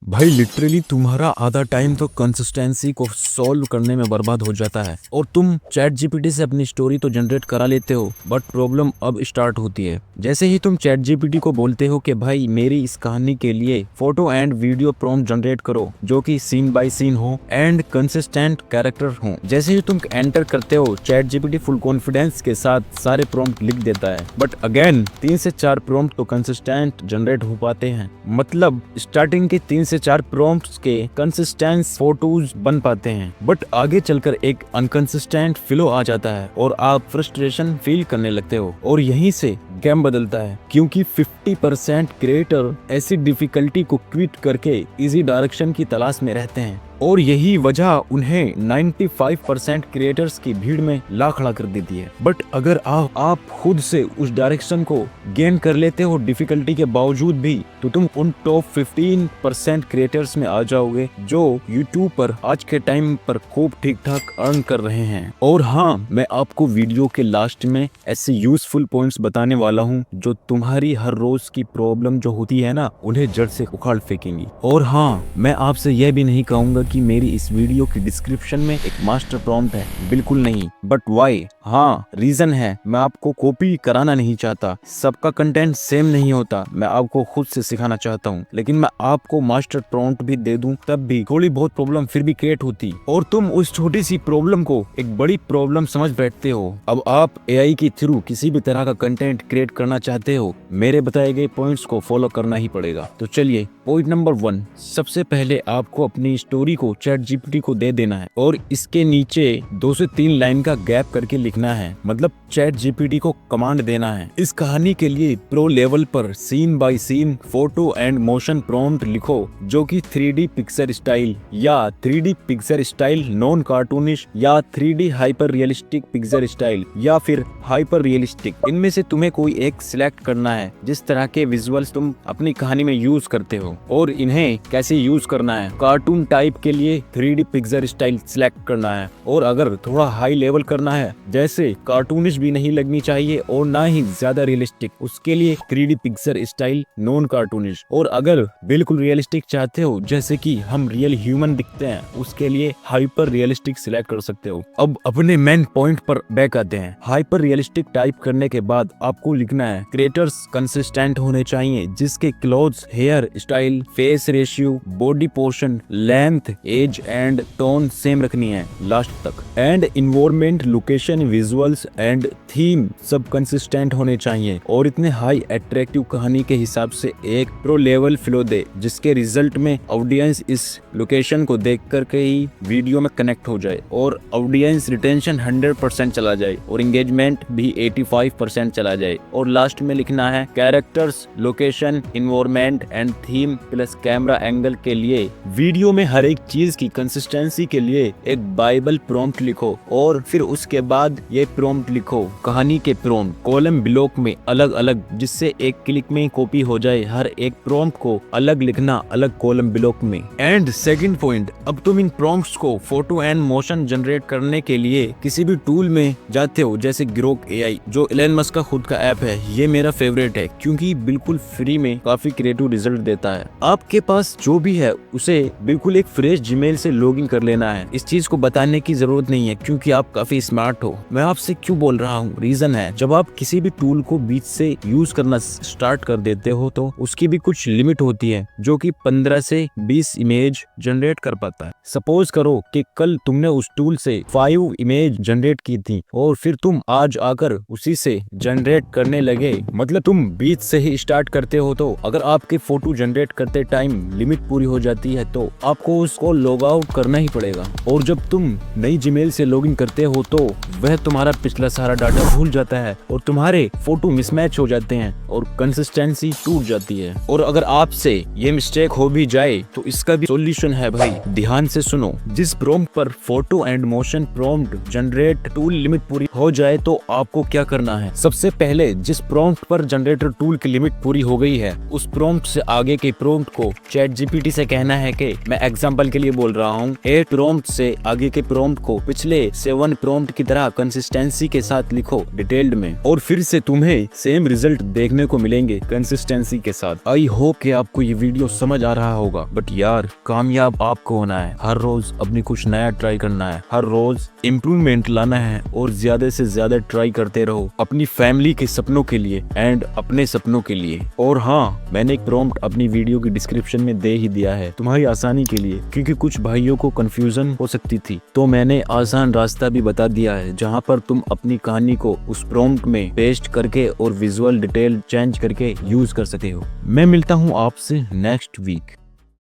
भाई लिटरली तुम्हारा आधा टाइम तो कंसिस्टेंसी को सॉल्व करने में बर्बाद हो जाता है और तुम चैट जीपीटी से अपनी स्टोरी तो जनरेट करा लेते हो, बट प्रॉब्लम अब स्टार्ट होती है। जैसे ही तुम चैट जीपीटी को बोलते हो कि भाई मेरी इस कहानी के लिए photo and video prompt generate करो जो कि सीन बाय सीन हो एंड कंसिस्टेंट कैरेक्टर हो, जैसे ही तुम एंटर करते हो चैट जीपीटी फुल कॉन्फिडेंस के साथ सारे प्रॉम्प्ट लिख देता है, बट अगेन 3 से 4 प्रॉम्प्ट तो कंसिस्टेंट जनरेट हो पाते हैं। मतलब स्टार्टिंग के 3 से 4 प्रॉम्प्ट्स के कंसिस्टेंट फोटोज बन पाते हैं, बट आगे चलकर एक अनकंसिस्टेंट फ्लो आ जाता है और आप फ्रस्ट्रेशन फील करने लगते हो और यहीं से गेम बदलता है, क्योंकि 50% क्रिएटर ऐसी डिफिकल्टी को क्विट करके इजी डायरेक्शन की तलाश में रहते हैं और यही वजह उन्हें 95% क्रिएटर्स की भीड़ में ला खड़ा कर देती है। बट अगर आप खुद से उस डायरेक्शन को गेन कर लेते हो डिफिकल्टी के बावजूद भी, तो तुम उन टॉप 15% क्रिएटर्स में आ जाओगे जो यूट्यूब पर आज के टाइम पर खूब ठीक ठाक अर्न कर रहे हैं। और हाँ, मैं आपको वीडियो के लास्ट में ऐसे यूजफुल पॉइंट्स बताने वाला हूँ जो तुम्हारी हर रोज की प्रॉब्लम जो होती है ना, उन्हें जड़ से उखाड़ फेंकेंगी। और हाँ, मैं आपसे यह भी नहीं कहूंगा कि मेरी इस वीडियो की डिस्क्रिप्शन में एक मास्टर प्रॉम्प्ट है, बिल्कुल नहीं। But why? हाँ, रीजन है, मैं आपको कॉपी कराना नहीं चाहता, सबका कंटेंट सेम नहीं होता, मैं आपको खुद से सिखाना चाहता हूँ। लेकिन मैं आपको मास्टर प्रॉम्प्ट भी दे दूं तब भी थोड़ी बहुत प्रॉब्लम फिर भी क्रिएट होती और तुम उस छोटी सी प्रॉब्लम को एक बड़ी प्रॉब्लम समझ बैठते हो। अब आप एआई के थ्रू किसी भी तरह का कंटेंट क्रिएट करना चाहते हो, मेरे बताए गए पॉइंट्स को फॉलो करना ही पड़ेगा। तो चलिए, पॉइंट नंबर 1, सबसे पहले आपको अपनी स्टोरी को चैट जीपीटी को दे देना है और इसके नीचे 2 से 3 लाइन का गैप करके लिखना है, मतलब चैट जीपीटी को कमांड देना है। इस कहानी के लिए प्रो लेवल पर scene by scene photo and motion prompt लिखो जो कि 3D पिक्चर स्टाइल या 3D picture style non cartoonish या 3D hyper realistic picture style या फिर हाइपर रियलिस्टिक, इनमें से तुम्हें कोई एक सिलेक्ट करना है। जिस तरह के विजुअल्स तुम अपनी कहानी में यूज करते हो और इन्हें कैसे यूज करना है। कार्टून टाइप के लिए 3D पिक्चर स्टाइल सिलेक्ट करना है और अगर थोड़ा हाई लेवल करना है, जैसे कार्टूनिश भी नहीं लगनी चाहिए और ना ही ज्यादा रियलिस्टिक, उसके लिए 3D picture style non cartoonish. और अगर बिल्कुल रियलिस्टिक चाहते हो, जैसे कि हम रियल ह्यूमन दिखते हैं, उसके लिए हाइपर रियलिस्टिक सिलेक्ट कर सकते हो। अब अपने मेन पॉइंट पर बैक आते हैं। हाइपर रियलिस्टिक टाइप करने के बाद आपको लिखना है क्रिएटर्स कंसिस्टेंट होने चाहिए, जिसके clothes, hair style, face ratio, body portion, length, age and tone same रखनी है लास्ट तक। And environment, location, visuals and theme सब कंसिस्टेंट होने चाहिए और इतने हाई अट्रैक्टिव कहानी के हिसाब से एक प्रो लेवल फ्लो दे, जिसके रिजल्ट में ऑडियंस इस लोकेशन को देख कर के ही वीडियो में कनेक्ट हो जाए और ऑडियंस रिटेंशन 100% चला जाए और एंगेजमेंट भी 85% चला जाए। और लास्ट में लिखना है characters, location, environment and theme plus camera angle के लिए वीडियो में हर एक चीज की कंसिस्टेंसी के लिए एक बाइबल प्रॉम्प्ट लिखो और फिर उसके बाद ये प्रॉम्प्ट लिखो कहानी के प्रॉम्प्ट कॉलम ब्लॉक में अलग अलग, जिससे एक क्लिक में कॉपी हो जाए। हर एक प्रॉम्प्ट को अलग लिखना अलग कॉलम ब्लॉक में। एंड सेकंड पॉइंट, अब तुम इन प्रॉम्प्ट्स को फोटो एंड मोशन जनरेट करने के लिए किसी भी टूल में जाते हो, जैसे ग्रोक एआई जो एलन मस्क का खुद का ऐप है। ये मेरा फेवरेट है क्योंकि बिल्कुल फ्री में काफी क्रिएटिव रिजल्ट देता है। आपके पास जो भी है उसे बिल्कुल एक फ्रेश जीमेल से लॉगिन कर लेना है। इस चीज को बताने की जरूरत नहीं है क्योंकि आप काफी स्मार्ट हो। मैं आपसे क्यों बोल रहा हूँ, रीजन है, जब आप किसी भी टूल को बीच से यूज करना स्टार्ट कर देते हो तो उसकी भी कुछ लिमिट होती है, जो कि 15 से 20 इमेज जनरेट कर पाता है। सपोज करो कि कल तुमने उस टूल से 5 इमेज जनरेट की थी और फिर तुम आज आकर उसी से जनरेट करने लगे, मतलब तुम बीच से ही स्टार्ट करते हो, तो अगर आपके फोटो जनरेट करते टाइम लिमिट पूरी हो जाती है तो आपको उसको लॉग आउट करना ही पड़ेगा। और जब तुम नई जीमेल से लॉगिन करते हो तो वह तुम्हारा पिछला सारा डाटा भूल जाता है और तुम्हारे फोटो मिसमैच हो जाते हैं और कंसिस्टेंसी टूट जाती है। और अगर आपसे ये मिस्टेक हो भी जाए तो इसका भी सॉल्यूशन है भाई, ध्यान से सुनो। जिस प्रॉम्प्ट पर photo and motion prompt generate tool limit पूरी हो जाए तो आपको क्या करना है, सबसे पहले जिस प्रॉम्प्ट पर जनरेटर टूल की लिमिट पूरी हो गई है, उस प्रॉम्प्ट से आगे के प्रॉम्प्ट को चैट जीपीटी से कहना है कि मैं एग्जांपल एग्जाम्पल के लिए बोल रहा हूँ, 8 प्रॉम्प्ट से आगे के प्रॉम्प्ट को पिछले 7 प्रॉम्प्ट की तरह कंसिस्टेंसी के साथ लिखो डिटेल्ड में, और फिर से तुम्हें सेम रिजल्ट देखने को मिलेंगे कंसिस्टेंसी के साथ। आई होप कि आपको ये वीडियो समझ आ रहा होगा। बट यार, कामयाब आपको होना है, हर रोज अपनी कुछ नया ट्राई करना है, हर रोज इम्प्रूवमेंट लाना है और ज्यादा से ज्यादा ट्राई करते रहो अपनी फैमिली के सपनों के लिए एंड अपने सपनों के लिए। और हाँ, मैंने एक प्रॉम्प्ट अपनी वीडियो की डिस्क्रिप्शन में दे ही दिया है तुम्हारी आसानी के लिए, क्योंकि कुछ भाइयों को कंफ्यूजन हो सकती थी, तो मैंने आसान रास्ता भी बता दिया है जहां पर तुम अपनी कहानी को उस प्रॉम्प्ट में पेस्ट करके और विजुअल डिटेल चेंज करके यूज कर सकते हो। मैं मिलता हूं आपसे नेक्स्ट वीक।